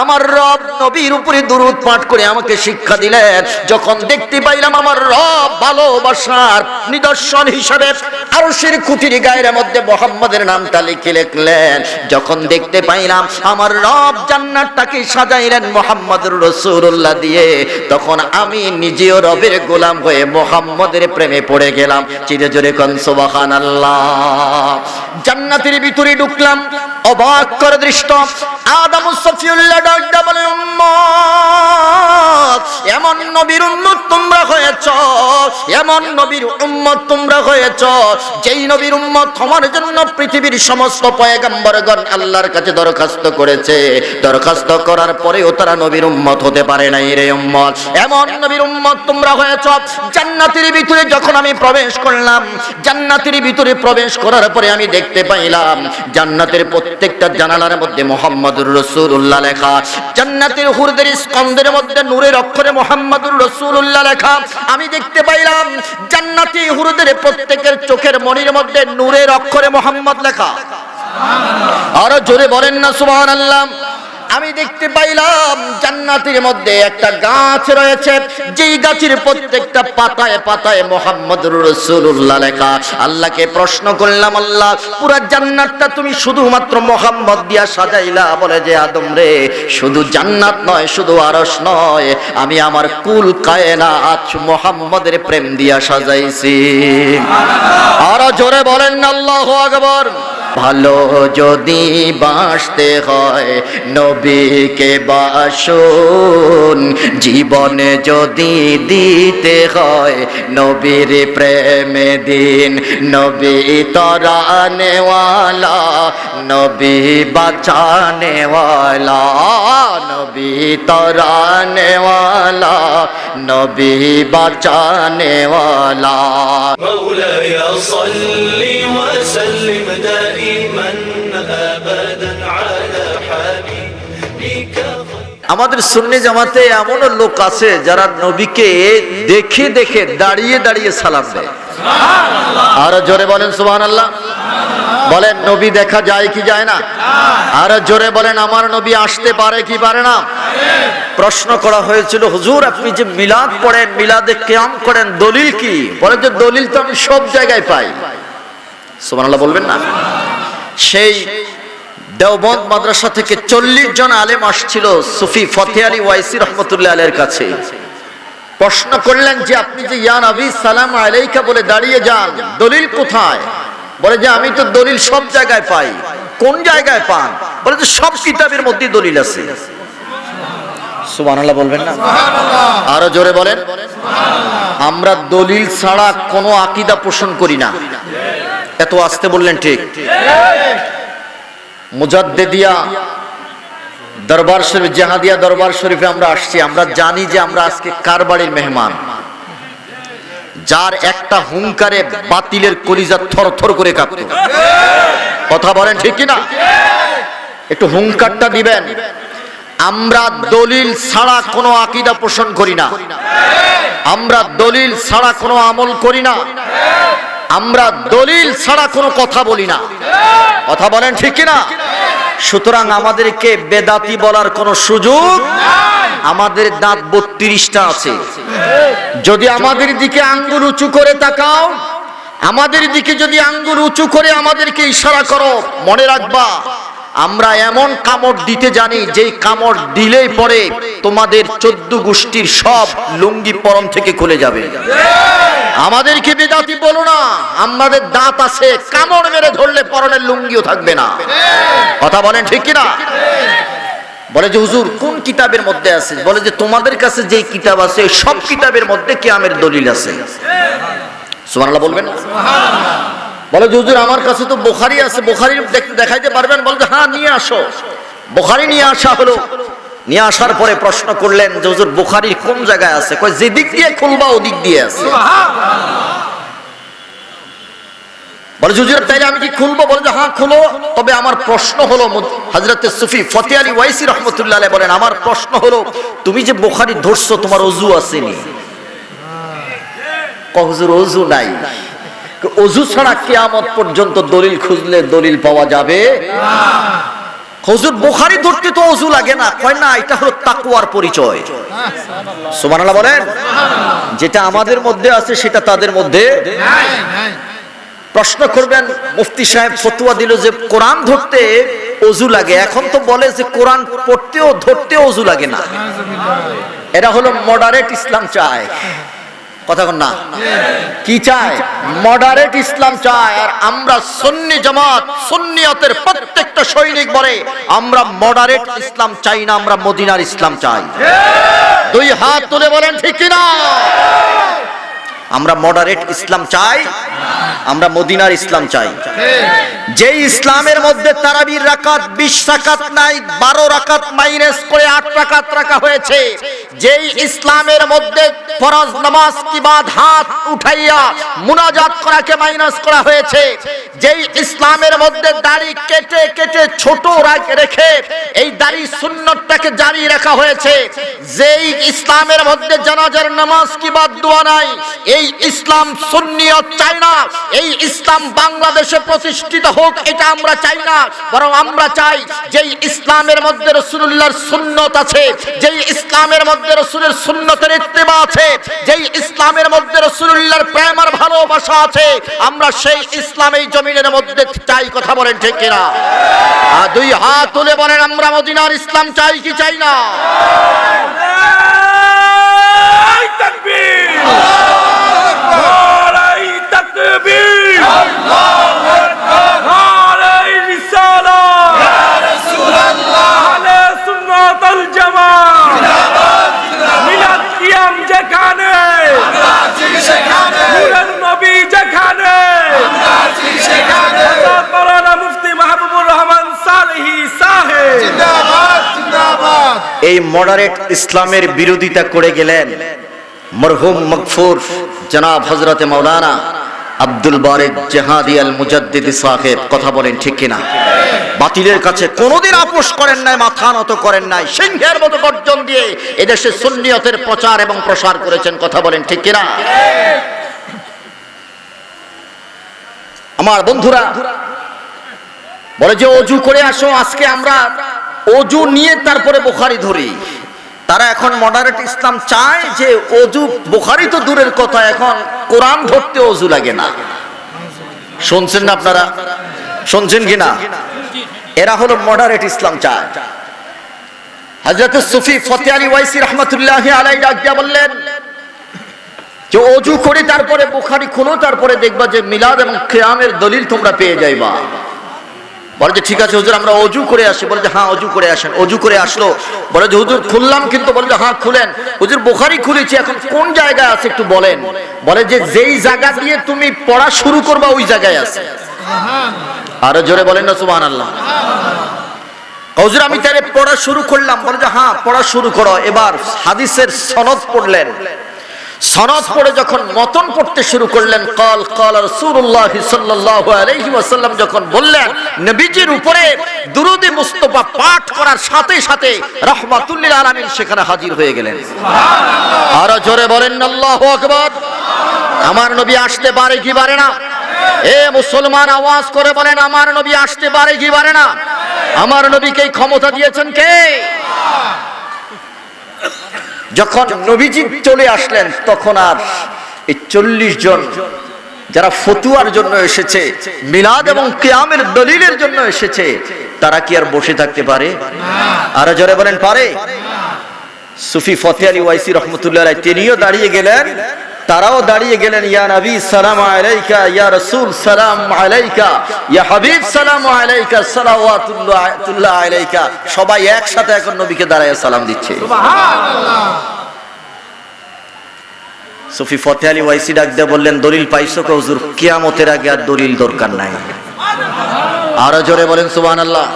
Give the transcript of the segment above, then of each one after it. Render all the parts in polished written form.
আমার রব নবীর উপরে দুরূদ পাঠ করে আমাকে শিক্ষা দিলেন। যখন দেখতে পাইলাম আমার রব ভালোবাসার নিদর্শন হিসাবে আরশের খুঁটির গায়ের মধ্যে মুহাম্মাদের নামটা লিখে লিখলেন, যখন দেখতে পাইলাম আমার রব জান্নাতটাকে সাজাইলেন মুহাম্মদুর রাসূলুল্লাহ দিয়ে, তখন আমি নিজেও রবের গোলাম হয়ে মুহাম্মদের প্রেমে পড়ে গেলাম। চিরে জোরে কোন সুবহানাল্লাহ। জান্নাতের ভিতরে ঢুকলাম, অবাক করে দৃষ্ট। আদম সফিউল্লাহ ডাকতে বলে, উম্মত, এমন নবীর উম্মত তোমরা হয়েছ, এমন নবীর উম্মত তোমরা হয়েছ যেই নবীর উম্মত হওয়ার জন্য পৃথিবীর সমস্ত পয়গম্বরগণ আল্লাহর কাছে দরখাস্ত করেছে, দরখাস্ত করার পরেও তারা নবীর উম্মত হতে পারে নাই রে উম্মত। এমন নবীর উম্মত তোমরা হয়েছ। জান্নাতের ভিতরে যখন আমি প্রবেশ করলাম, জান্নাতের ভিতরে প্রবেশ করার পরে আমি দেখতে পাইলাম জান্নাতের প্রত্যেকটা জানালার মধ্যে মুহাম্মদুর রাসূলুল্লাহ লেখা। জান্নাতের হুরদের স্কন্ধের মধ্যে নূরের অক্ষরে মুহাম্মদুর রাসূলুল্লাহ লেখা। আমি দেখতে পাইলাম জান্নাতি হুরদের প্রত্যেকের চোখের মণির মধ্যে নূরের অক্ষরে মুহাম্মদ লেখা। আরো জোরে বলেন না সুবহানাল্লাহ। আমি দেখতে পাইলাম জান্নাতের মধ্যে একটা গাছ রয়েছে, যেই গাছের প্রত্যেকটা পাতায় পাতায় মুহাম্মদুর রাসূলুল্লাহ লেখা। আল্লাহকে প্রশ্ন করলাম, আল্লাহ পুরো জান্নাতটা তুমি শুধুমাত্র মুহাম্মদ দিয়া সাজাইলা? বলে যে আদম রে, শুধু জান্নাত নয়, শুধু আরশ নয়, আমি আমার কুল কায়নাত মুহাম্মদের প্রেম দিয়া সাজাইছি। আরো জোরে বলেন না আল্লাহু আকবার। ভালো যদি বাসতে হয় নবীকে বাসুন, জীবনে যদি দিতে হয় নবীর প্রেমে দিন। নবী তরানেওয়ালা, নবী বাঁচানেওয়ালা, নবী তরানেওয়ালা, নবী বাঁচানেওয়ালা। مولاي صل وسلم دائما ابدا على حبيبك। আমাদের সুন্নি জামাতে এমন লোক আছে যারা নবীকে দেখে দেখে দাঁড়িয়ে দাঁড়িয়ে সালাম দেয়। আর জোরে বলেন সুবহানাল্লাহ। বলেন নবী দেখা যায় কি যায় না? আর জোরে বলেন আমার নবী আসতে পারে কি পারে না? প্রশ্ন করা হয়েছিল, হুজুর আপনি যে মিলাদ পড়েন, মিলাদে কিয়াম করেন, দলিল কি? বলে যে দলিল তো আমি সব জায়গায় পাই। সুবহানাল্লাহ বলবেন না? সেই দেওবন্দ মাদ্রাসা থেকে 40 জন আলেম আসছিল সুফি ফতেহ আলী ওয়াইসি রহমতুল্লাহ আলাইহির কাছে। প্রশ্ন করলেন যে আপনি যে ইয়া নবী সালাম আলাইকা বলে দাঁড়িয়ে যান, দলিল কোথায়? বলে যে আমি তো দলিল সব জায়গায় পাই। কোন জায়গায় পান? বলে যে সব কিতাবের মধ্যে দলিল আছে। সুবহানাল্লাহ বলবেন না? আরো জোরে বলেন। আমরা দলিল ছাড়া কোনো আকীদা পোষণ করি না। এত আস্তে বললেন ঠিক? মুজাদ্দিদিয়া দরবার শরীফ, জাহাদিয়া দরবার শরীফে আমরা আসছি। আমরা জানি যে আমরা আজকে কার বাড়ির মেহমান, যার একটা হুঙ্কারে বাতিলের কলিজা থরথর করে কাঁপত। কথা বলেন ঠিক কিনা? একটু হুঙ্কারটা দিবেন। আমরা দলিল ছাড়া কোনো আকীদা পোষণ করি না, আমরা দলিল ছাড়া কোনো আমল করি না, আমরা দলিল ছাড়া কোনো কথা বলি না। কথা বলেন ঠিক কিনা? সুতরাং আমাদেরকে বেদাতি বলার কোনো সুযোগ নাই। আমাদের দাঁত 32টা আছে। যদি আমাদের দিকে আঙ্গুল উঁচু করে তাকাও, আমাদের দিকে যদি আঙ্গুল উঁচু করে আমাদেরকে ইশারা করো, মনে রাখবা আমরা এমন কামড় দিতে জানি যেই কামড় দিলেই পরে তোমাদের 14 গোষ্ঠীর সব লুঙ্গি পরম থেকে খুলে যাবে। আমাদেরকে বেদাতি বলো না, আমাদের দাঁত আছে, কামড় মেরে ধরলে পরনের লুঙ্গিও থাকবে না। কথা বলেন ঠিক কিনা? বলে যে হুজুর কোন কিতাবের মধ্যে আছে? বলে যে তোমাদের কাছে যে কিতাব আছে সব কিতাবের মধ্যে কিয়ামের দলিল আছে। সুবহানাল্লাহ বলবেন না? বলে যে হুজুর আমার কাছে তো বুখারী আছে, বুখারী দেখাইতে পারবেন? বলে যে হ্যাঁ নিয়ে আসো। বুখারী নিয়ে আসা হলো। নিয়ে আসার পরে প্রশ্ন করলেন যে হুজুর বুখারীর কোন জায়গায় আছে? কয় যে দিক দিয়ে খুলবা ওদিক দিয়ে আছে। বলে হুজুর তাইলে আমি কি খুলবো? বলে যে হ্যাঁ খুলো। তবে আমার প্রশ্ন হলো, হযরতে সুফি ফতেহ আলী ওয়াইসি রাহমাতুল্লাহ আলাইহি বলেন, আমার প্রশ্ন হলো তুমি যে বুখারী ধরছো তোমার ওযু আসেনি? কয় হুজুর ওযু নাই। ওযু ছাড়া কিয়ামত পর্যন্ত দলিল খুঁজলে দলিল পাওয়া যাবে না। হুজুর বুখারী ধরতে তো ওযু লাগে না, কয় না এটা হলো তাকওয়ার পরিচয়। সুবহানাল্লাহ বলেন। যেটা আমাদের মধ্যে আছে সেটা তাদের মধ্যে নাই। প্রশ্ন করবেন মুফতি সাহেব ফতোয়া দিল যে কোরআন ধরতে ওযু লাগে, এখন তো বলে যে কোরআন পড়তেও ধরতেও ওযু লাগে না। এরা হলো মডারেট ইসলাম চায়, কথা বল না, কি চায়? মডারেট ইসলাম চায়। আর আমরা সুন্নি জামাত সুন্নিয়তের প্রত্যেকটা সৈনিক বলে আমরা মডারেট ইসলাম চাই না, আমরা মদিনার ইসলাম চাই। দুই হাত তুলে বলেন ঠিক কি না? আমরা মডারেট ইসলাম চাই, আমরা মদিনার ইসলাম চাই। যেই ইসলামের মধ্যে তারাবির রাকাত 20 রাকাত নাই, 12 রাকাত মাইনাস করে 8 রাকাত রাখা হয়েছে। যেই ইসলামের মধ্যে ফরজ নামাজ কি বাদ হাত উঠাইয়া মুনাজাত করাকে মাইনাস করা হয়েছে। যেই ইসলামের মধ্যে দাড়ি কেটে কেটে ছোট রেখে এই দাড়ি সুন্নতটাকে জারি রাখা হয়েছে। যেই ইসলামের মধ্যে জানাজার নামাজ কি বাদ দোয়া নাই, এই ইসলাম সুন্নিয়ত চাই না। এই ইসলাম বাংলাদেশে প্রতিষ্ঠিত হোক এটা আমরা চাই না, বরং আমরা চাই যেই ইসলামের মধ্যে রাসূলুল্লাহর সুন্নত আছে, যেই ইসলামের মধ্যে রাসূলের সুন্নতের ইত্তেবা আছে, যেই ইসলামের মধ্যে রাসূলুল্লাহর প্রেম আর ভালোবাসা আছে, আমরা সেই ইসলাম এই জমিনের মধ্যে চাই। কথা বলেন ঠিক কিনা? আর দুই হাত তুলে বলেন আমরা মদিনার ইসলাম চাই কি চাই না? এই মডারেট ইসলামের বিরোধিতা করে গেলেন মরহুম মগফুর জনাব হযরতে মাওলানা আব্দুল বারিক জিহাদি আল মুজাদ্দিদি সাহেব। কথা বলেন ঠিক কিনা? বাতিলের কাছে কোনোদিন আপোষ করেন নাই, মাথা নত করেন নাই, সিংহের মতো গর্জন দিয়ে এদেশে সুন্নিয়তের প্রচার এবং প্রসার করেছেন। কথা বলেন ঠিক কিনা? আমার বন্ধুরা বলে যে ওযু করে আসো, আজকে আমরা ওযু নিয়ে তারপরে বুখারী ধরি। তারা এখন মডারেট ইসলাম চায় যে ওযু বুখারী তো দূরের কথা, এখন কোরআন ধরতে ওযু লাগে না। শুনছেন না আপনারা? শুনছেন কিনা? এরা হলো মডারেট ইসলাম চায়। হযরত সুফি ফতে আলী ওয়াইসি রাহমাতুল্লাহি আলাইহি ডাক দিয়া বললেন যে ওযু করে তারপরে বুখারী খুলো, তারপরে দেখবা যে মিলাদ এবং কিয়ামের দলিল তোমরা পেয়ে যাইবা। বলে যে ঠিক আছে হুজুর আমরা ওযু করে আসি। বলে যে হ্যাঁ ওযু করে আসেন। ওযু করে আসলো, বলে যে হুজুর খুললাম কিন্তু। বলে যে হ্যাঁ খুলেন। হুজুর বুখারী খুলেছি, এখন কোন জায়গায় আছে একটু বলেন। বলে যে যেই জায়গা দিয়ে তুমি পড়া শুরু করবা ওই জায়গায় আছে। আরো জোরে বলেন না সুবহানাল্লাহ। হুজুর আমি তাহলে পড়া শুরু করলাম। বলে যে হ্যাঁ পড়া শুরু করো। এবার হাদিসের সনদ পড়লেন। সনদ পড়ে যখন মতন পড়তে শুরু করলেন, কাল কাল রাসূলুল্লাহ সাল্লাল্লাহু আলাইহি ওয়াসাল্লাম যখন বললেন, নবীজির উপরে দুরূদে মুস্তাফা পাঠ করার সাথে সাথে রাহমাতুল লিল আলামিন সেখানে হাজির হয়ে গেলেন। সুবহানাল্লাহ। আর জোরে বলেন আল্লাহু আকবার। আমার নবী আসতে পারে কি পারে না? এ মুসলমান আওয়াজ করে বলেন আমার নবী আসতে পারে কি পারে না? আমার নবীকে ক্ষমতা দিয়েছেন কে? যখন নবীজি চলে আসলেন তখন আর এই 40 জন যারা ফতুয়ার জন্য এসেছে, মিলাদ এবং কিয়ামের দলিলের জন্য এসেছে, তারা কি আর বসে থাকতে পারে? আর জোরে বলেন পারে? সুফি ফতে আলী ওয়াইসি রাহমাতুল্লাহ আলাইহি তিনিও দাঁড়িয়ে গেলেন, তারাও দাঁড়িয়ে গেলেন। ইয়া নবী সালাম আলাইকা, ইয়া রাসূল সালাম আলাইকা, ইয়া হাবিব সালাম আলাইকা, সালাওয়াতুল্লাহ আলাইকা। সবাই একসাথে এখন নবীকে দাঁড়ায় সালাম দিচ্ছে। সুবহানাল্লাহ। সুফি ফতে আলী ওয়াইসি ডাক দিয়ে বললেন, দলিল পাইছো কে হুজুর? কিয়ামতের আগে আর দলিল দরকার নাই। আরো জোরে বলেন সুবহানাল্লাহ।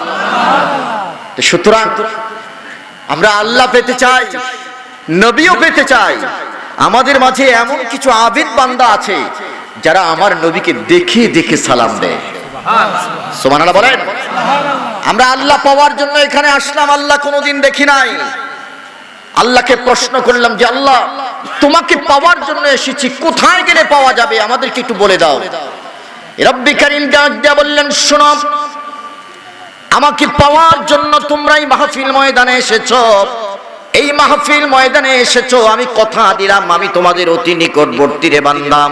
সুতরাং আমরা আল্লাহ পেতে চাই, নবীও পেতে চাই। আমাদের মাঝে এমন কিছু আবিদ বান্দা আছে যারা আমার নবীকে দেখে দেখে সালাম দেয়। সুবহানাল্লাহ বলেন। আমরা আল্লাহ পাওয়ার জন্য এখানে আসলাম, আল্লাহ কোনোদিন দেখি নাই। আল্লাহকে প্রশ্ন করলাম যে আল্লাহ তোমাকে পাওয়ার জন্য এসেছি, কোথায় গেলে পাওয়া যাবে আমাদেরকে একটু বলে দাও। রব্বি কারীম ডাক দিয়া বললেন, শোনো আমাকে পাওয়ার জন্য তোমরা এই মাহফিল ময়দানে এসেছো। এই মাহফিল ময়দানে এসেছো, আমি কথা দিলাম আমি তোমাদের অতি নিকটবর্তী রে বান্দা।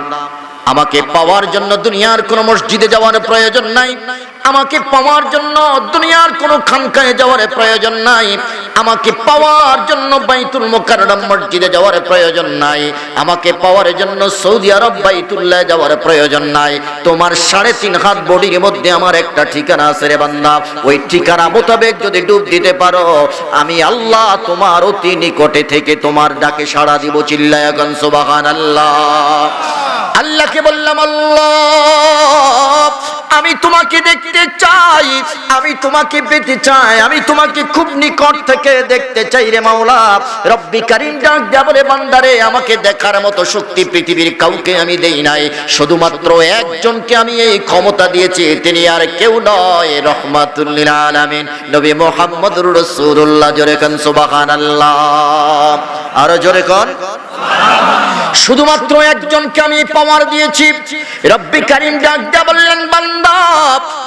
আমাকে পাওয়ার জন্য দুনিয়ার কোন মসজিদে যাওয়ার প্রয়োজন নাই, আমাকে পাওয়ার জন্য দুনিয়ার কোন খানকায় যাওয়ার প্রয়োজন নাই, আমাকে পাওয়ার জন্য বাইতুল মুকাররম মসজিদে যাওয়ার প্রয়োজন নাই, আমাকে পাওয়ার জন্য সৌদি আরব বাইতুল্লাহ যাওয়ার প্রয়োজন নাই। তোমার 3.5 হাত বডির মধ্যে আমার একটা ঠিকানা আছে রে বান্দা। ওই ঠিকানা মোতাবেক যদি ডুব দিতে পারো, আমি আল্লাহ তোমার অতি নিকটে থেকে তোমার ডাকে সাড়া দিব। চিল্লায়া গান সুবহানাল্লাহ। আল্লাহকে বললাম, আল্লাহ আমি তোমাকে দেখতে চাই, আমি তোমাকে পেতে চাই, আমি তোমাকে খুব নিকট থেকে দেখতে চাই রে মাওলা। রব্বি কারীম ডাক দেয়া বলে, বান্দারে আমাকে দেখার মতো শক্তি পৃথিবীর কাউকে আমি দেই নাই, শুধুমাত্র একজনকে আমি এই ক্ষমতা দিয়েছি, তিনি আর কেউ নয়, রহমাতুল লিল আলামিন নবী মুহাম্মদুর রাসূলুল্লাহ। জোরে কান সুবহানাল্লাহ, আরো জোরে কান। শুধুমাত্র একজনকে আমি পাওয়ার দিয়েছি। রব্বি কারীম ডাক দেয়া বললেন, বান্দা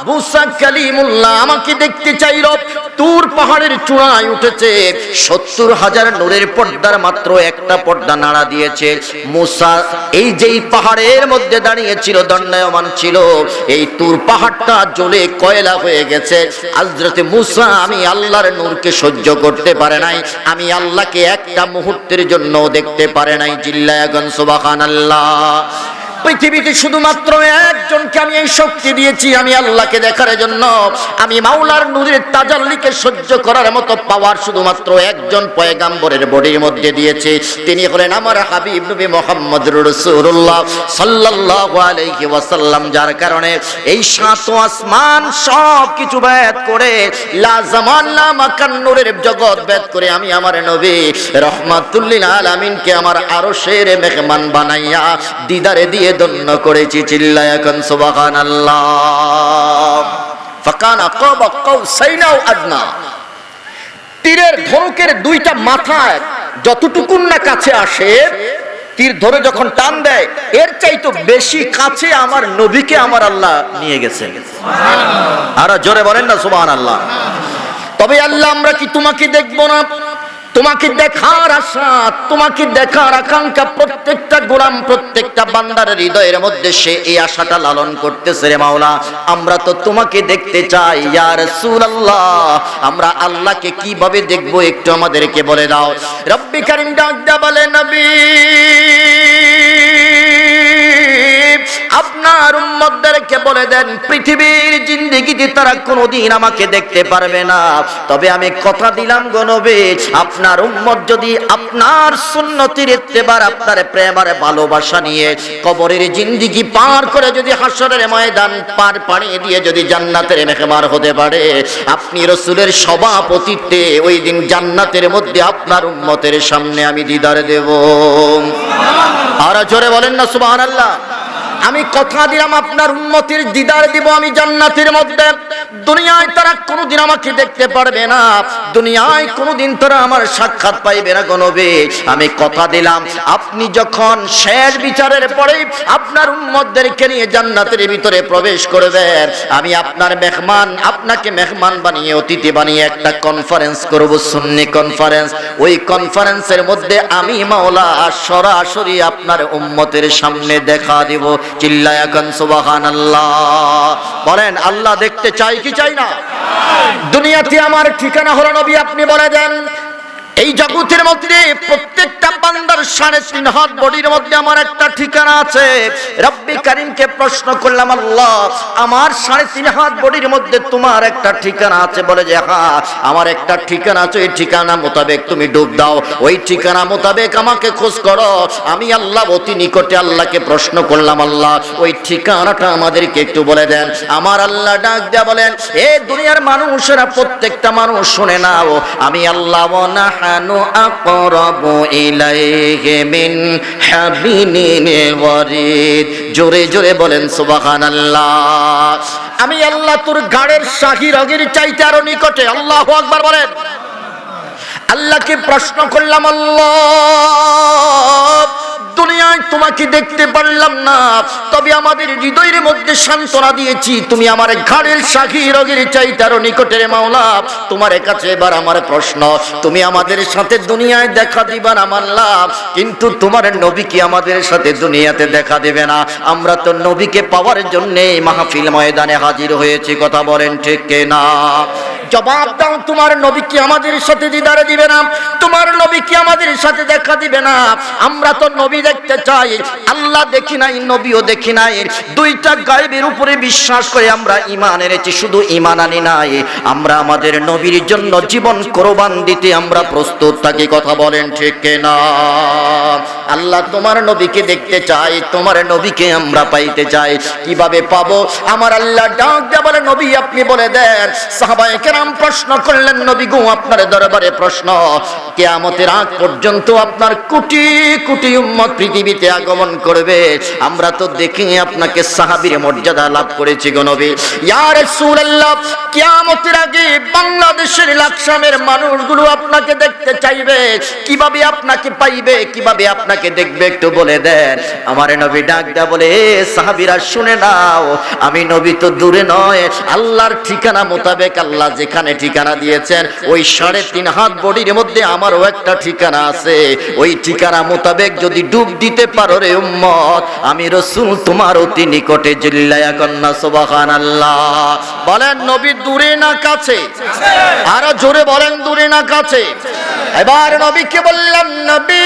মুসা কালিমুল্লাহ আমাকে দেখতে চাইল। তুর পাহাড়ের চূড়ায় উঠেছে, 70,000 নূরের পর্দার মাত্র একটা পর্দা নাড়া দিয়েছে। মুসা এই যেই পাহাড়ের মধ্যে দাঁড়িয়েছিল, দণ্ডায়মান ছিল, এই তুর পাহাড়টা জ্বলে কয়লা হয়ে গেছে। হযরতে মুসা আমি আল্লাহর নূরকে সহ্য করতে পারে নাই, আমি আল্লাহকে একটা মুহূর্তের জন্য দেখতে পারে নাই। জিল্লায়া গান সুবহানাল্লাহ। পৃথিবীতে শুধুমাত্র একজনকে আমি এই শক্তি দিয়েছি, আমি আল্লাহকে দেখার জন্য, আমি মাওলার নূরের তাজাল্লিকে সহ্য করার মতো পাওয়ার শুধুমাত্র একজন পয়গাম্বরের বডির মধ্যে দিয়েছে, তিনি হলেন আমার হাবিব নবী মুহাম্মদুর রাসূলুল্লাহ সাল্লাল্লাহু আলাইহি ওয়াসাল্লাম। যার কারণে এই 7 আসমান সব কিছু ভেদ করে, লা জামান লা মাকান নূরের জগৎ ভেদ করে আমি আমার নবী রহমাতুল লিল আলামিনকে আমার আরশের মেহমান বানাইয়া দিদারে দিয়ে ধন্য করেছি। চিল্লায়া কান সুবহানাল্লাহ। ফাকানা কাবা কাউসাইন আও আদনা। তীরের ধনুকের 2টা মাথা যতটুকুন না কাছে আসে, তীর ধরে যখন টান দেয় এর চাইতে বেশি কাছে আমার নবীকে আমার আল্লাহ নিয়ে গেছেন। সুবহানাল্লাহ। আর জোরে বলেন না সুবহানাল্লাহ। তবে আল্লাহ আমরা কি তোমাকে দেখবো না? তোমাকে দেখার আশা, তোমাকে দেখার আকাঙ্ক্ষা প্রত্যেকটা গোলাম, প্রত্যেকটা বান্দার হৃদয়ের মধ্যে সে এই আশাটা লালন করতেছে রে মাওলা। আমরা তো তোমাকে দেখতে চাই ইয়া রাসূলুল্লাহ। আমরা আল্লাহকে কিভাবে দেখবো একটু আমাদেরকে বলে দাও। রব্বি কারীম ডাক দেয়া বলে, নবী আপনার উম্মতদেরকে বলে দেন, পৃথিবীর জিন্দেগিতে তারা কোনোদিন আমাকে দেখতে পারবে না, তবে আমি কথা দিলাম গো নবী, আপনার উম্মত যদি আপনার সুন্নতির ইত্তেবার, আপনার প্রেম আর ভালোবাসা নিয়ে কবরের জিন্দেগি পার করে যদি হাসরের ময়দান পার পাড়িয়ে দিয়ে যদি জান্নাতের মেহমান হতে পারে, আপনি রাসূলের সভাপতিত্বে ওই দিন জান্নাতের মধ্যে আপনার উম্মতের সামনে আমি দিদার দেব। আর জোরে বলেন না সুবহানাল্লাহ। আমি কথা দিলাম আপনার উম্মতের দিদার দিব আমি জান্নাতের মধ্যে। দুনিয়ায় তারা কোনোদিন আমাকে দেখতে পারবে না, দুনিয়ায় কোনোদিন তারা আমার সাক্ষাৎ পাইবে না গো নবী। আমি কথা দিলাম আপনি যখন শেষ বিচারের পরে আপনার উম্মতদেরকে নিয়ে জান্নাতের ভিতরে প্রবেশ করবেন, আমি আপনার মেহমান, আপনাকে মেহমান বানিয়ে, অতিথি বানিয়ে একটা কনফারেন্স করব, সুন্নি কনফারেন্স। ওই কনফারেন্সের মধ্যে আমি মাওলা সরাসরি আপনার উম্মতের সামনে দেখা দিব। চিল্লায়া কান সুবহানাল্লাহ। বলেন আল্লাহ দেখতে চাই কি চাই না? দুনিয়াতে আমার ঠিকানা হলো নবী, আপনি বলে দেন এই জগতের মধ্যে প্রত্যেকটা বান্দার 3.5 হাত বডির মধ্যে আমার একটা ঠিকানা আছে। রব্বি কারীমকে প্রশ্ন করলাম, আল্লাহ আমার 3.5 হাত বডির মধ্যে তোমার একটা ঠিকানা আছে? বলে যে হ্যাঁ আমার একটা ঠিকানা আছে, ওই ঠিকানা মোতাবেক তুমি ডুব দাও, ওই ঠিকানা মোতাবেক আমাকে খোঁজ করো। আমি আল্লাহ অতি নিকটে আল্লাহকে প্রশ্ন করলাম, আল্লাহ ওই ঠিকানাটা আমাদেরকে একটু বলে দেন। আমার আল্লাহ ডাক দেয়া বলেন, এ দুনিয়ার মানুষেরা, প্রত্যেকটা মানুষ শুনে নাও, আমি আল্লাহ আকরাবু ইলাইহি মিন হাবিলিন ওয়ারিদ। জোরে জোরে বলেন সুবহানাল্লাহ। আমি আল্লাহ তোর গাড়ের শাহী রগের চাইতে আরো নিকটে। আল্লাহু আকবার বলেন। আল্লাহকে প্রশ্ন করলাম, আল্লাহ দুনিয়ায় তোমাকে দেখতে পারলাম না, তবে আমাদের হৃদয়ের মধ্যে সান্ত্বনা দিয়েছি তুমি আমার ঘাড়ের সাক্ষী রোগীর চাইতে আরো নিকটের মাওলা। তোমার কাছে এবার আমার প্রশ্ন, তুমি আমাদের সাথে দুনিয়ায় দেখা দিবা না মানলাম, কিন্তু তোমার নবী কি আমাদের সাথে দুনিয়াতে দেখা দেবে না? আমরা তো নবীকে পাওয়ার জন্য মাহফিল ময়দানে হাজির হয়েছি, কথা বলেন ঠিক না? জবাব দাও, তোমার নবী কি আমাদের সাথে দিদারে দিবে না? তোমার নবী কি আমাদের সাথে দেখা দিবে না? আমরা তো নবী দেখতে চাই, আল্লাহ দেখি নাই, নবীও দেখি নাই। দুইটা গায়েবের উপরে বিশ্বাস করে আমরা ঈমান এনেছি, শুধু ঈমান আনি নাই, আমরা আমাদের নবীর জন্য জীবন কোরবান দিতে আমরা প্রস্তুত থাকি, কথা বলেন ঠিক না? আল্লাহ তোমার নবীকে দেখতে চাই, তোমার নবীকে আমরা পাইতে চাই। কিভাবে পাবো? আমার আল্লাহ ডাক দেয়া বলে, নবী আপনি বলে দেন। সাহাবায়ে কেরাম প্রশ্ন করলেন, নবী গো আপনার দরবারে প্রশ্ন, কিয়ামতের আগ পর্যন্ত আপনার কোটি কোটি উম্মত পৃথিবীতে আগমন করবে, আমরা তো দেখি আপনাকে সাহাবীর মর্যাদা লাভ করেছি গো নবী। ইয়া রাসূলুল্লাহ, কিয়ামতের আগে বাংলাদেশের লাকসামের মানুষগুলো আপনাকে দেখতে চাইবে, কিভাবে আপনাকে পাইবে, কিভাবে আপনাকে দেখবে একটু বলে দেন। আমার নবী ডাক দেয়া বলে, সাহাবীরা শুনে নাও, আমি নবী তো দূরে নয়, আল্লাহর ঠিকানা মোতাবেক আল্লাহ যেখানে ঠিকানা দিয়েছেন ওই 3.5 হাত বডির মধ্যে আমারও একটা ঠিকানা আছে, ওই ঠিকানা মোতাবেক যদি ডুব দিতে পারো রে উম্মত, আমি রাসূল তোমার অতি নিকটে। জিল্লায়া কন্না সুবহানাল্লাহ। বলেন নবী দূরে না কাছে? আরো জোরে বলেন, দূরে না কাছে? এবার নবীকে বললাম, নবী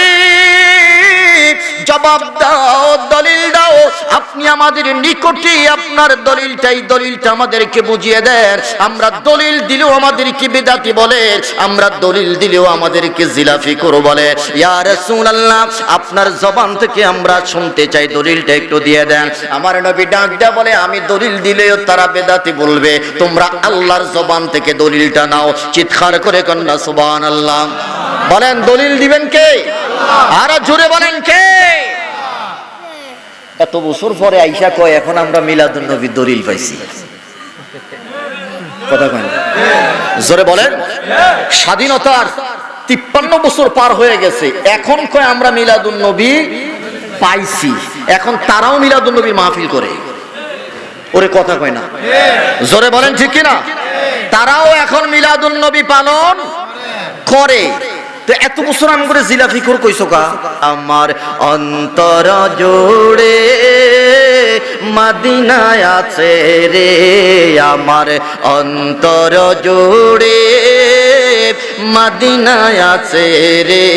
জবাব দাও, দলিল দাও, আপনি আমাদের নিকটে, আপনার দলিলটা আমাদেরকে বুঝিয়ে দেন। আমরা দলিল দিলেও আমাদেরকে বিদাতি বলে, আমরা দলিল দিলেও আমাদেরকে জিলাফি করো বলে। ইয়া রাসূলুল্লাহ, আপনার জবান থেকে আমরা শুনতে চাই, দলিলটা একটু দিয়ে দেন। আমার নবী ডাক দেয়া বলে, আমি দলিল দিলেও তারা বেদাতি বলবে, তোমরা আল্লাহর জবান থেকে দলিলটা নাও। চিৎকার করে কন্যা সুবহানাল্লাহ। বলেন দলিল দিবেন কে? আর জোরে বলেন কে? এত বছর পরে আইসা কয় এখন আমরা মিলাদুন নবীর দলিল পাইছি, কথা কয় না? জোরে বলেন। স্বাধীনতার 53 বছর পার হয়ে গেছে, এখন কয় আমরা মিলাদুন নবী পাইছি, এখন তারাও মিলাদুন নবী মাহফিল করে, ওরে কথা কয় না? জোরে বলেন ঠিক কিনা? তারাও এখন মিলাদুন নবী পালন করে। তো এত বছর আমি করে জিলাফি করে কইছো কা? আমার অন্তর জোড়ে মদিনায় আছে রে, আমার অন্তর জোড়ে মদিনায় আছে রে,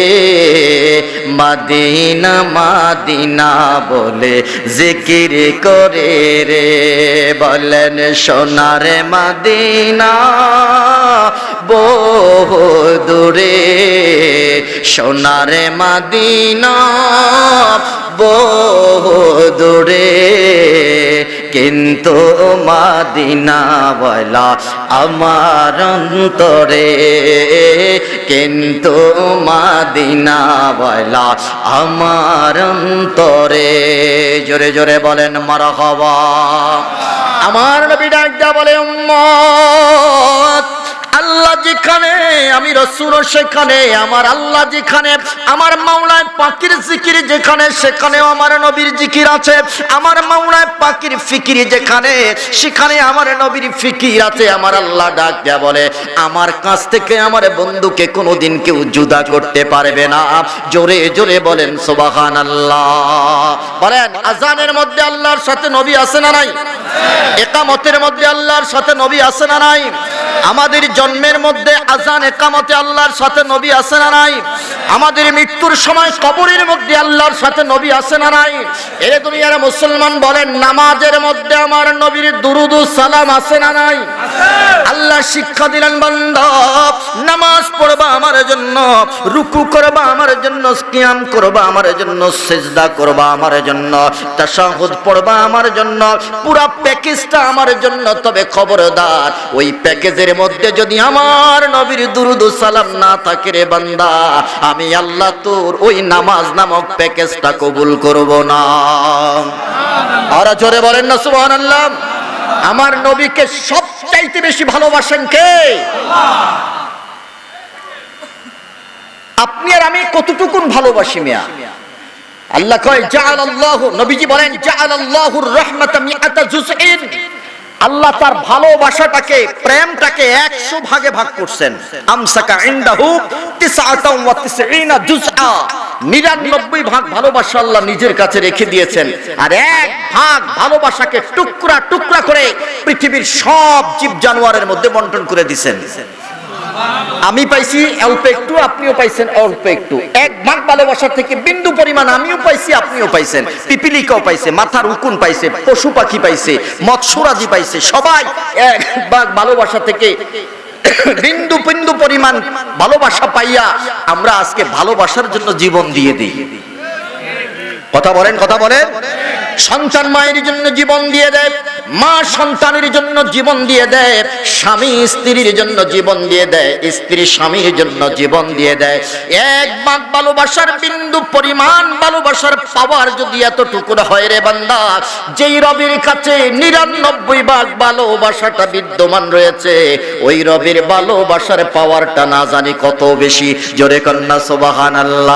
মদিনা মদিনা বলে জিকির করে রে। বলেন সোনার মদিনা বহু দূরে, সোনার মদিনা বহু দূরে, কিন্তু মদিনা বলা আমার অন্তরে, কিন্তু মদিনা বলা আমার অন্তরে। জোরে জোরে বলেন মারহাবা। আমার নবী ডাক দেয়া বলে, উম্মত আল্লাহ যেখানে আমি রাসূল সেখানে, আমার আল্লাহ যেখানে, আমার মাওলায় পাকের জিকির যেখানে, সেখানেও আমার নবীর জিকির আছে। আমার মাওলায় পাকের ফিকির যেখানে, সেখানে আমার নবীর ফিকির আছে। আমার আল্লাহ ডাক দেয়া বলে, আমার কাছ থেকে আমার বন্ধুকে কোনোদিন কেউ জুদা করতে পারবে না। জোরে জোরে বলেন সুবহানাল্লাহ। বলেন আজানের মধ্যে আল্লাহর সাথে নবী আছে না নাই? ইকামতের মধ্যে আল্লাহর সাথে নবী আছে না নাই? আমাদের জন্মের মধ্যে আজান ইকামতে আল্লাহর সাথে নবী আছে না নাই? আমাদের মৃত্যুর সময় কবরের মধ্যে আল্লাহর সাথে নবী আছে না নাই? এর দুনিয়ার মুসলমান বলেন নামাজের মধ্যে আমার নবীর দুরুদ ও সালাম আছে না নাই? আল্লাহ শিক্ষা দিলেন, বান্দা নামাজ পড়বা আমার জন্য, রুকু করবা আমার জন্য, কিয়াম করবা আমার জন্য, সিজদা করবা আমার জন্য, তাশাহুদ পড়বা আমার জন্য, পুরা প্যাকেজটা আমার জন্য। তবে খবরদার ওই প্যাকেজের মধ্যে যদি আমার নবীর দুরুদ ও সালাম না থাকে রে বান্দা, আমি আল্লাহ তোর ওই নামাজ নামক প্যাকেজটা কবুল করব না। আর জোরে বলেন না সুবহানাল্লাহ। আমার নবীকে সবচাইতে বেশি ভালোবাসেন কে? আপনি আর আমি কতটুকুন ভালোবাসি মিয়া? আল্লাহ কয় জাআলাল্লাহু, নবীজি বলেন জাআলাল্লাহুর রাহমাতা মিআতা জুজইন, আল্লাহ তার ভালোবাসাটাকে, প্রেমটাকে 100 ভাগে ভাগ করছেন। আমসাকা ইনদাহু 99 জুজআ, 99 ভাগ ভালোবাসা আল্লাহ নিজের কাছে রেখে দিয়েছেন, আর 1 ভাগ ভালোবাসাকে টুকরা টুকরা করে পৃথিবীর সব জীব জানোয়ারের মধ্যে বন্টন করে দিয়েছেন। আমি পাইছি অল্প একটু, আপনিও পাইছেন অল্প একটু। 1 ভাগ ভালোবাসা থেকে বিন্দু পরিমাণ আমিও পাইছি, আপনিও পাইছেন, পিপিলিকাও পাইছে, মাথার উকুন পাইছে, পশু পাখি পাইছে, মৎস্যরাজি পাইছে, সবাই 1 ভাগ ভালোবাসা থেকে বিন্দু বিন্দু পরিমাণ ভালোবাসা পাইয়া আমরা আজকে ভালোবাসার জন্য জীবন দিয়ে দিই। কথা বলেন, কথা বলেন। সন্তান মায়ের জন্য জীবন দিয়ে দেয়, মা সন্তানের জন্য জীবন দিয়ে দেয়, স্বামী স্ত্রীর জন্য জীবন দিয়ে দেয়, স্ত্রী স্বামীর জন্য জীবন দিয়ে দেয়। 1 ভাগ ভালোবাসার বিন্দু পরিমাণ ভালোবাসার পাওয়ার যদি এতটুকু হয় রে বান্দা, যেই রবের কাছে 99 ভাগ ভালোবাসাটা বিদ্যমান রয়েছে, ওই রবের ভালোবাসার পাওয়ারটা না জানি কত বেশি। জোরে কন্যা সুবহানাল্লাহ।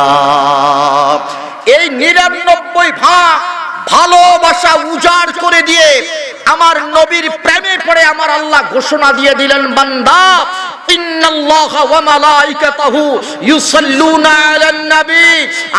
এই 99 ভাগ ভালোবাসা উজাড় করে দিয়ে আমার নবীর প্রেমে পড়ে আমার আল্লাহ ঘোষণা দিয়ে দিলেন, বান্দা ইন্নাল্লাহা ওয়া মালাইকাতাহু ইউসাল্লুনা আলান নবী,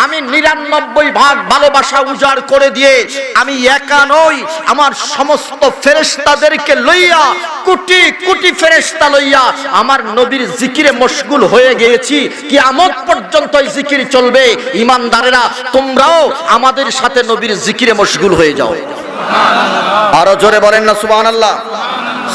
আমি 99 ভাগ ভালোবাসা উজাড় করে দিয়ে আমি একা নই, আমার সমস্ত ফেরেশতাদেরকে লইয়া, কোটি কোটি ফেরেশতা লইয়া আমার নবীর জিকিরে মশগুল হয়ে গিয়েছি। কিয়ামত পর্যন্ত এই জিকির চলবে। ঈমানদারেরা তোমরাও আমাদের সাথে নবীর জিকিরে মশগুল হয়ে যাও। আরো জোরে বলেন না সুবহানাল্লাহ।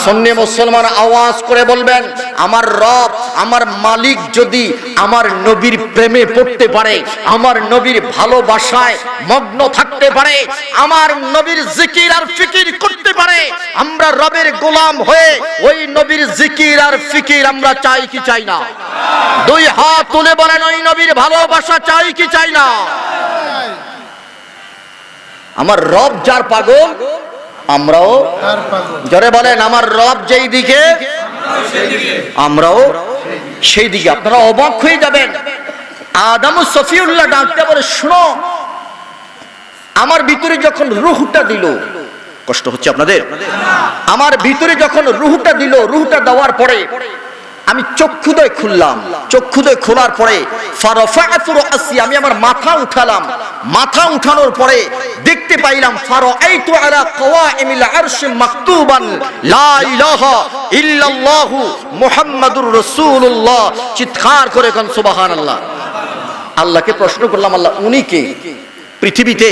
সুন্নি মুসলমান আওয়াজ করে বলবেন, আমার রব, আমার মালিক যদি আমার নবীর প্রেমে পড়তে পারে, আমার নবীর ভালোবাসায় মগ্ন থাকতে পারে, আমার নবীর জিকির আর ফিকির করতে পারে, আমরা রবের গোলাম হয়ে ওই নবীর জিকির আর ফিকির আমরা চাই কি চাই না? 2 হাত তুলে বলেন, ওই নবীর ভালোবাসা চাই কি চাই না? আমার রব যার পাগল আমরাও জোরে বলেন, আমার রব যেই দিকে আমরাও সেই দিকে। আপনারা অবাক হয়ে যাবেন। আদম সফিউল্লাহ ডাকতে বলে, শুনো, আমার ভিতরে যখন রূহটা দিল, কষ্ট হচ্ছে আপনাদের? আমার ভিতরে যখন রূহটা দিল, রূহটা দেওয়ার পরে আমি চক্ষুদয় খুললাম, চক্ষুদয় খোলার পরে ফারাফাআতু রাসি, আমি আমার মাথা উঠালাম, মাথা উঠানোর পরে দেখতে পাইলাম ফারাআইতু আলা কাওয়াইমিল আরশ মাকতুবান লা ইলাহা ইল্লাল্লাহু মুহাম্মাদুর রাসূলুল্লাহ। চিৎকার করে কোন সুবহানাল্লাহ। আল্লাহকে প্রশ্ন করলাম, আল্লাহ উনি কে? পৃথিবীতে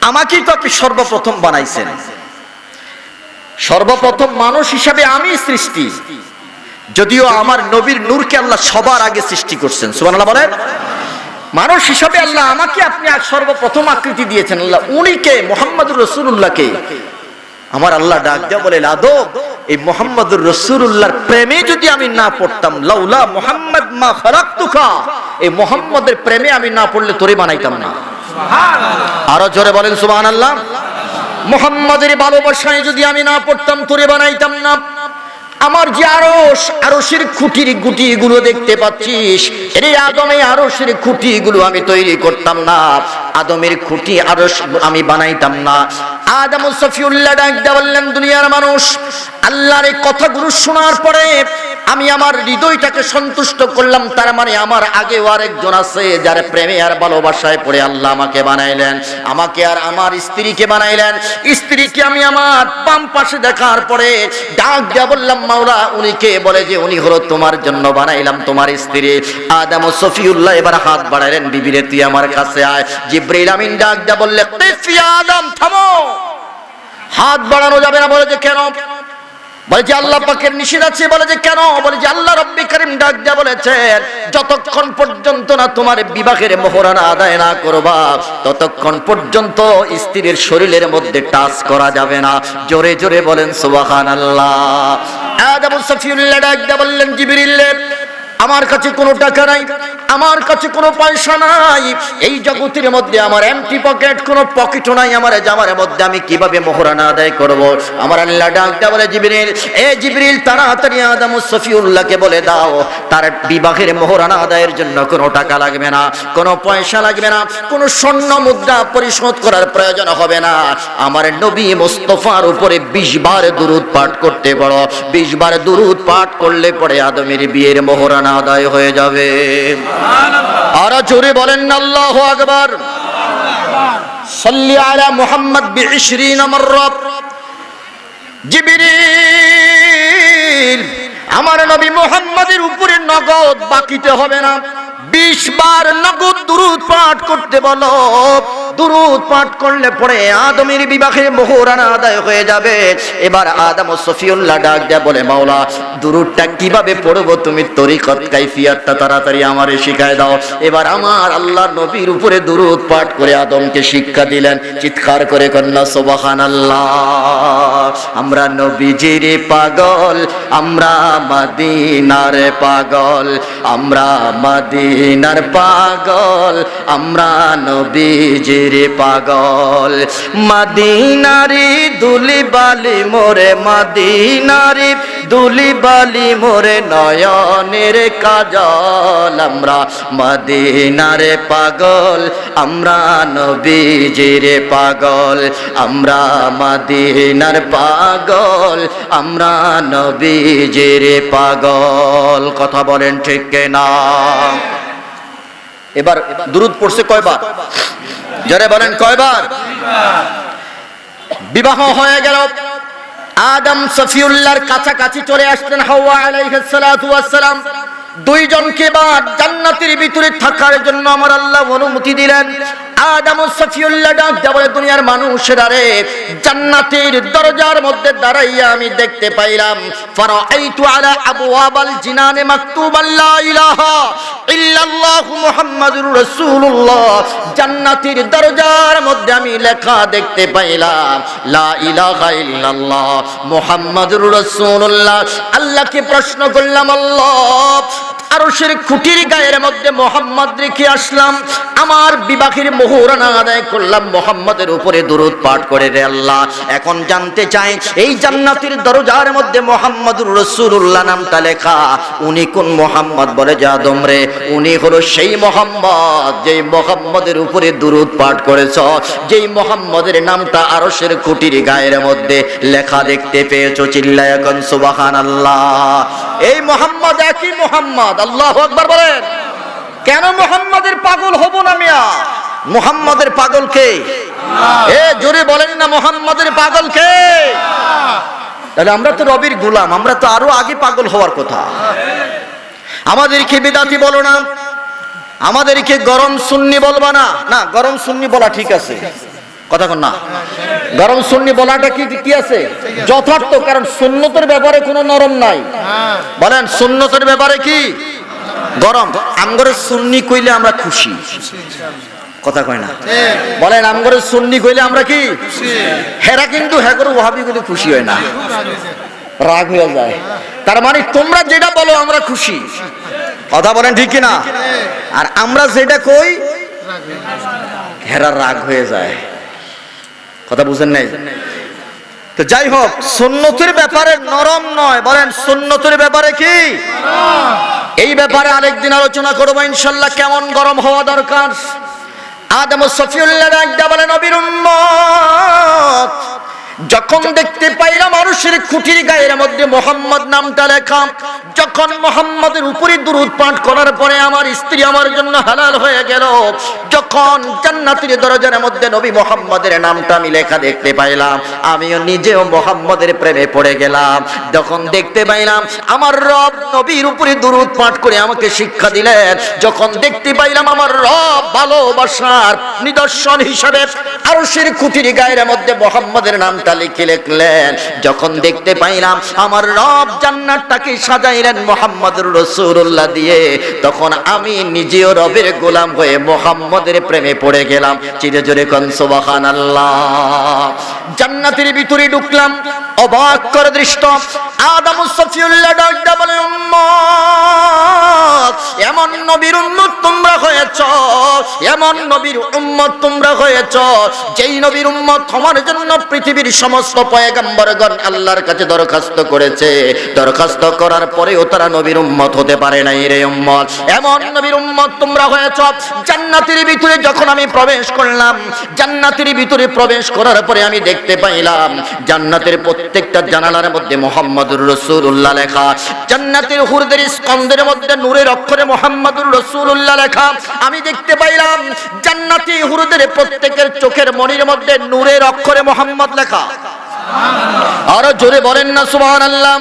আমাকেই তো আপনি সর্বপ্রথম বানাইছেন, সর্বপ্রথম মানুষ হিসাবে আমি সৃষ্টি, যদিও আমার নবীর নূরকে আল্লাহ সবার আগে সৃষ্টি করছেন। সুবহানাল্লাহ বলেন। মানুষ হিসাবে আল্লাহ আমাকে আপনি সর্বপ্রথম আকৃতি দিয়েছেন, আল্লাহ উনি কে? মুহাম্মাদুর রাসূলুল্লাহকে। আমার আল্লাহ ডাক দেয়া বলে, আদম, এই মুহাম্মাদুর রাসূলুল্লাহর প্রেমে যদি আমি না পড়তাম, লাউলা মুহাম্মাদ মা খালাকতুকা, এই মুহাম্মাদের প্রেমে আমি না পড়লে তোরে বানাইতাম না। সুবহানাল্লাহ। আরো জোরে বলেন সুবহানাল্লাহ। মুহাম্মাদের ভালোবাসায় যদি আমি না পড়তাম, তোরে বানাইতাম না। আমার যে আরশ, আরশের খুঁটির গুটিগুলো দেখতে পাচ্ছিস, এর আদমে আরশের খুঁটিগুলো আমি তৈরি করতাম না, আদমের খুঁটি আরশ আমি বানাইতাম না। আদম সফিউল্লাহ ডাক দিয়ে বললেন, দুনিয়ার মানুষ, আল্লাহর এই কথাগুলো শোনার পরে আমি আমার হৃদয়টাকে সন্তুষ্ট করলাম, তার মানে আমার আগেও আরেকজন আছে যার প্রেমে আর ভালোবাসায় পড়ে আল্লাহ আমাকে বানাইলেন, আমাকে আর আমার স্ত্রীকে বানাইলেন। স্ত্রীকে আমি আমার বাম পাশে দেখার পরে ডাক দিয়া বললাম, মাওলা উনি কে? বলে যে উনি হলো তোমার জন্য বানাইলাম তোমার স্ত্রী। আদম সফিউল্লাহ এবার হাত বাড়াইলেন, বিবিরে তুই আমার কাছে আয়। জিবরাইল আমিন ডাক দিয়া বললে, কিফ ইয়া আদম, থামো, হাত বাড়ানো যাবে না। বলে যে কেন? বলে যে আল্লাহ পাকের নিষেধ আছে। বলে যে কেন? বলে যে আল্লাহ রাব্বি কারীম ডাক দিয়া বলেছেন, যতক্ষণ পর্যন্ত না তোমার বিবাহের মোহরানা আদায় না করবা, ততক্ষণ পর্যন্ত স্ত্রীর শরীরের মধ্যে টাচ করা যাবে না। জোরে জোরে বলেন সুবহানাল্লাহ। আদম সফিউল্লাহ ডাক দিয়া বললেন, জিবরিল, আমার কাছে কোনো টাকা নাই, আমার কাছে কোনো পয়সা নাই, এই জগতের মধ্যে আমার এমটি পকেট, কোনো পকেটও নাই আমার জামার মধ্যে, আমি কিভাবে মোহরানা আদায় করব? আমার আল্লাহ ডাকতে বলে, জিবরিল, এ জিবরিল, তাড়াতাড়ি আদম সফিউল্লাহকে বলে দাও তার বিবাহের মোহরানা আদায়ের জন্য কোনো টাকা লাগবে না, কোনো পয়সা লাগবে না, কোনো স্বর্ণ মুদ্রা পরিশোধ করার প্রয়োজন হবে না। আমার নবী মুস্তাফার উপরে 20 বার দুরূদ পাঠ করতে বড়, 20 বার দুরূদ পাঠ করলে পরে আদমের বিয়ের মোহরানা আদায় হয়ে যাবে। আর জোরে বলেন না আল্লাহু আকবার। সাল্লি আলা মুহাম্মদ বি20 মাররা। জিবরিল, আমার নবী মুহাম্মাদের উপরে নগদ বাকিতে হবে না, 20 বার নগদ দুরূদ পাঠ করতে বলো। দুরূদ পাঠ করলে পরে আদমের বিবাহের মোহরানা আদায় হয়ে যাবে। এবার আদম ও সফিউল্লাহ ডাক দেয়া বলে, মাওলা, দুরূদটা কিভাবে পড়বো তুমি তরিকত কাইফিয়াতটা তাড়াতাড়ি আমারে শিখায় দাও। এবার আমার আল্লাহর নবীর উপরে দুরূদ পাঠ করে আদমকে শিক্ষা দিলেন। চিৎকার করে কন্যা সুবহানাল্লাহ। আমরা নবীজির পাগল, আমরা মদিনার পাগল, আমরা মদিনার পাগল, আমরা নবীজির পাগল। মদিনারি দুলি বালি মোরে, মদিনারি দুলি বালি মোরে নয়নের কাজল। আমরা মদিনার পাগল, আমরা নবীজির পাগল, আমরা মদিনার পাগল, আমরা নবীজির পাগল। কথা বলেন ঠিক কিনা? এবার দুরূদ পড়ছে কয়বার? যারা বলেন কয়বার? বিবাহ হয়ে গেল, আদম সফিউল্লাহর কাছাকাছি চলে আসলেন হাওয়া আলাইহিস সালাতু ওয়াস সালাম। দুইজনকে এবার জান্নাতের ভিতরে থাকার জন্য আমার আল্লাহ অনুমতি দিলেন। আদম ও সফিউল্লাহ ডাক দেয়া বলে, দুনিয়ার মানুষেরা রে, জান্নাতের দরজার মধ্যে দাঁড়াইয়া আমি দেখতে পাইলাম, ফারাআইতু আলা আবওয়াবাল জিনানে মাকতুবাল লা ইলাহা ইল্লাল্লাহু মুহাম্মাদুর রাসূলুল্লাহ। জান্নাতের দরজার মধ্যে আমি লেখা দেখতে পাইলাম, লা ইলাহা ইল্লাল্লাহ মুহাম্মাদুর রাসূলুল্লাহ। আল্লাহকে প্রশ্ন করলাম, আল্লাহ, আরশের খুঁটির গায়ের মধ্যে মোহাম্মদ রেখে আসলাম, আমার বিবাহের মোহরানা আদায় করলাম, মোহাম্মদের উপরে দুরূদ পাঠ করে রে আল্লাহ। এখন জানতে চাই, এই জান্নাতের দরজার মধ্যে মোহাম্মদুর রাসূলুল্লাহ নামটা লেখা, উনি কোন মোহাম্মদ? বলে যে আদম রে, উনি হলো সেই মোহাম্মদ যেই মোহাম্মদের উপরে দুরূদ পাঠ করেছ, যেই মোহাম্মদের নামটা আরশের খুঁটির গায়ের মধ্যে লেখা দেখতে পেয়েছো। চিল্লায়া কোন সুবহানাল্লাহ। এই মোহাম্মদ একই মোহাম্মদ। আল্লাহু আকবার বলেন। কেন মোহাম্মদের পাগল হব না মিয়া? মোহাম্মদের পাগল কে? এ জোরে বলেন না, মোহাম্মদের পাগল কে? তাহলে আমরা তো রবির গোলাম, আমরা তো আরো আগে পাগল হওয়ার কথা। আমাদেরকে বিদাতি বলো না, আমাদেরকে গরম সুন্নি বলবা না। না, গরম সুন্নি বলা ঠিক আছে, কথা কন না। গরম সুন্নি বলাটা কি আছে? যথার্থ, কারণ সুন্নতের ব্যাপারে কোনো নরম নাই। বলেন, সুন্নতের ব্যাপারে কি গরম? আমগরে সুন্নি কইলে আমরা খুশি, কথা কয় না। বলেন, আমগরে সুন্নি কইলে আমরা কি? হেরা কিন্তু হেগর ওয়াহাবি কইলে খুশি হয় না, রাগ হয়ে যায়। তার মানে তোমরা যেটা বলো আমরা খুশি, কথা বলেন ঠিক কিনা? আর আমরা যেটা কই হেরা রাগ হয়ে যায়, কথা বুঝেন নাই? তো যাই হোক, সুন্নতের ব্যাপারে নরম নয়। বলেন, সুন্নতের ব্যাপারে কি? এই ব্যাপারে আরেকদিন আলোচনা করবো ইনশাল্লাহ, কেমন গরম হওয়া দরকার। আদম সফিউল্লাহ একটা বলে, নবীর উম্মত, যখন দেখতে পাইলাম মানুষের খুঁটির গায়ের মধ্যে মোহাম্মদ নামটা লেখা, যখন মোহাম্মদের উপরে দুরূদ পাঠ করার পরে আমার স্ত্রী আমার জন্য হালাল হয়ে গেল, যখন জান্নাতের দরজার মধ্যে নবী মোহাম্মদের নামটা আমি লেখা দেখতে পাইলাম, আমিও নিজেও মোহাম্মদের প্রেমে পড়ে গেলাম। যখন দেখতে পাইলাম আমার রব নবীর উপরে দুরূদ পাঠ করে আমাকে শিক্ষা দিলেন, যখন দেখতে পাইলাম আমার রব ভালোবাসার নিদর্শন হিসাবে আরশের খুঁটির গায়ের মধ্যে মোহাম্মদের নাম নামটা লিখে লিখলেন। যখন দেখতে পাইলাম আমার রব জান্নাতটাকে সাজাইলেন মুহাম্মদুর রাসূলুল্লাহ দিয়ে, তখন আমি নিজেও রবের গোলাম হয়ে মুহাম্মদের প্রেমে পড়ে গেলাম। চিরে জোরে কোন সুবহানাল্লাহ। জান্নাতের ভিতরে ঢুকলাম, অবাক করে দৃষ্ট। আদম সফিউল্লাহ ডাকতে বলে, উম্মত, এমন নবীর উম্মত তোমরা হয়েছো, এমন নবীর উম্মত তোমরা হয়েছো যেই নবীর উম্মত হওয়ার জন্য পৃথিবীর সমস্ত পয়গম্বরগণ আল্লাহর কাছে দরখাস্ত করেছে, দরখাস্ত করার পরেও তারা নবীর উম্মত হতে পারে নাই রে উম্মত। এমন নবীর উম্মত তোমরা হয়েছো। জান্নাতের ভিতরে যখন আমি প্রবেশ করলাম, জান্নাতের ভিতরে প্রবেশ করার পরে আমি দেখতে পাইলাম জান্নাতের প্রত্যেকটা জানালার মধ্যে মুহাম্মদুর রাসূলুল্লাহ লেখা। জান্নাতের হুরদের স্কন্ধের মধ্যে নূরের অক্ষরে মুহাম্মদুর রাসূলুল্লাহ লেখা। আমি দেখতে পাইলাম জান্নাতি হুরদের প্রত্যেকের চোখের মনির মধ্যে নূরের অক্ষরে মুহাম্মদ লেখা। আরো জোরে বলেন না সুবহানাল্লাহ।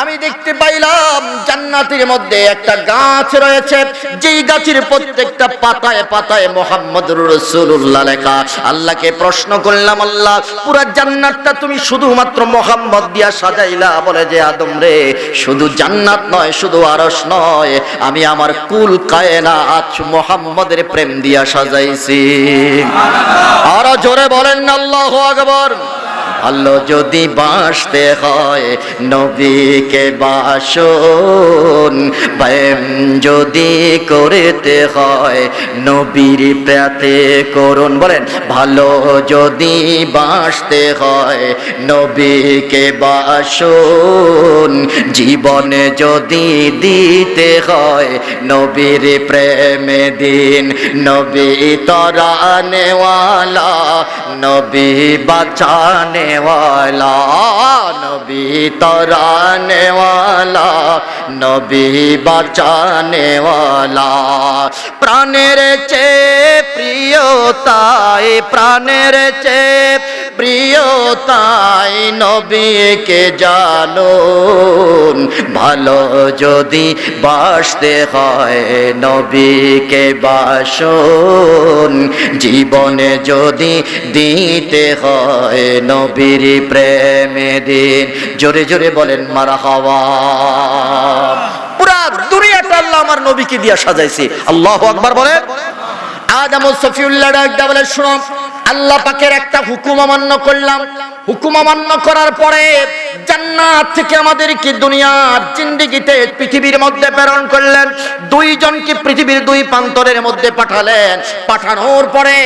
আমি দেখতে পাইলাম জান্নাতের মধ্যে একটা গাছ রয়েছে, যেই গাছের প্রত্যেকটা পাতায় পাতায় মুহাম্মদুর রাসূলুল্লাহ লেখা। আল্লাহকে প্রশ্ন করলাম, আল্লাহ পুরা জান্নাতটা তুমি শুধুমাত্র মুহাম্মদ দিয়া সাজাইলা? বলে যে আদম রে, শুধু জান্নাত নয়, শুধু আরশ নয়, আমি আমার কুল কায়নাত মুহাম্মদের প্রেম দিয়া সাজাইছি। আরো জোরে বলেন না আল্লাহু আকবার। ভালো যদি বাসতে হয় নবীকে বাসন, প্রেম যদি করতে হয় নবীর প্রেতে করুন। বলেন, ভালো যদি বাসতে হয় নবীকে বাসন, জীবনে যদি দিতে হয় নবীর প্রেমে দিন। নবী তরানেওয়ালা, নবী বাঁচানে वाला, नबी तराने वाला, नबी बचाने वाला। प्राणेर चे प्रियताय, प्राणेर चे প্রিয়তাই নবীকে জানুন। ভালো যদি বাসতে হয় নবীকে বাসুন, জীবনে যদি দিতে হয় নবীর প্রেমে দিন। জোরে জোরে বলেন মারহাবা। পুরা দুনিয়াটা আল্লাহ আমার নবীকে দিয়া সাজাইছি। আল্লাহু আকবার বলেন। আদম সফিউল্লাহ ডাকতে বলে, শুনো, আল্লাহ পাকের একটা হুকুম অমান্য করলাম। হুকুম অমান্য করার পরে জান্নাত থেকে আমাদেরকে দুনিয়ার জিন্দেগিতে পৃথিবীর মধ্যে প্রেরণ করলেন। দুইজনকে পৃথিবীর দুই প্রান্তরের মধ্যে পাঠালেন। পাঠানোর পরে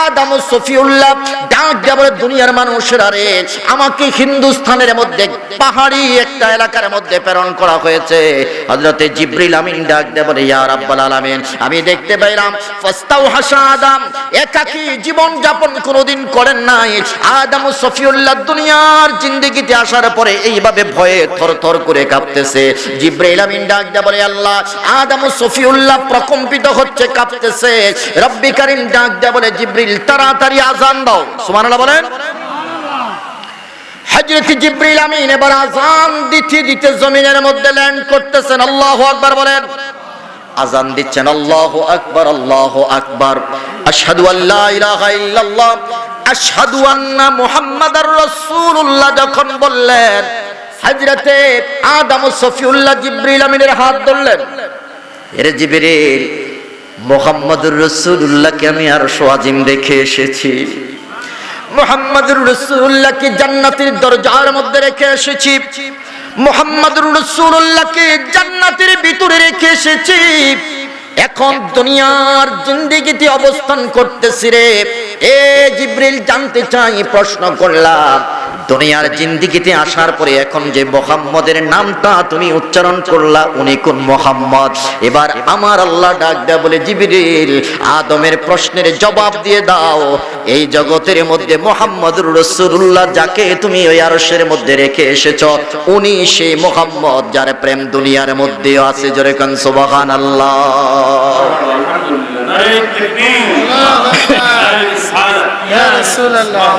আদম সফিউল্লাহ ডাক দিয়ে বলে, দুনিয়ার মানুষেরা রে, আমাকে হিন্দুস্তানের মধ্যে পাহাড়ি একটা এলাকার মধ্যে প্রেরণ করা হয়েছে। হযরতে জিবরিল আমিন ডাক দিয়ে বলে, ইয়া রাব্বাল আলামিন, আমি দেখতে পাইলাম ফাস্তাওহাশা আদম একাকী জীবন যাপন কোনোদিন করেন নাই। আদম সফিউল্লাহ দুনিয়ার জিন্দেগিতে আসার পরে এইভাবে ভয়ে থরথর করে কাঁপতেছে। জিবরাইল আমিন ডাক দিয়ে বলে, আল্লাহ, আদম সফিউল্লাহ প্রকম্পিত হচ্ছে, কাঁপতেছে। রব্বি কারীম ডাক দিয়ে বলে, জিবরিল তাড়াতাড়ি আযান দাও। সুবহানাল্লাহ বলেন। হযরত জিবরিল আমিন এবার আযান দিতে দিতে জমিনের মধ্যে ল্যান্ড করতেছেন। আল্লাহু আকবার বলেন। আযান দিচ্ছেন, আল্লাহু আকবার, আল্লাহু আকবার, আশহাদু আল্লা ইলাহা ইল্লাল্লাহ, আশহাদু আন্না মুহাম্মাদার রাসূলুল্লাহ যখন বললেন, হযরতে আদম সফিউল্লাহ জিবরিল আমিনের হাত ধরলেন। এরে জিবরিল, মুহাম্মাদুর রাসূলুল্লাহকে আমি আরশ আজিম দেখে এসেছি, মুহাম্মাদুর রাসূলুল্লাহকে জান্নাতের দরজার মধ্যে রেখে এসেছি, মুহাম্মাদুর রাসূলুল্লাহকে জান্নাতের ভিতরে রেখে এসেছি। এখন দুনিয়ার জিন্দেগিতে অবস্থান করতেছি রে। এ জিবরিল, জানতে চাই, প্রশ্ন করলাম, দুনিয়ার জিন্দেগিতে আসার পরে এখন যে মুহাম্মদের নামটা তুমি উচ্চারণ করলা, উনি কোন মুহাম্মদ? এবার আমার আল্লাহ ডাক দেয়া বলে, জিবরিল, আদমের প্রশ্নের জবাব দিয়ে দাও। এই জগতের মধ্যে মুহাম্মদুর রাসূলুল্লাহ যাকে তুমি ওই আরশের মধ্যে রেখে এসেছো, উনি সেই মুহাম্মদ যার প্রেম দুনিয়ার মধ্যে আছে। জোরে কান সুবহানাল্লাহ। ইয়া রাসূলুল্লাহ।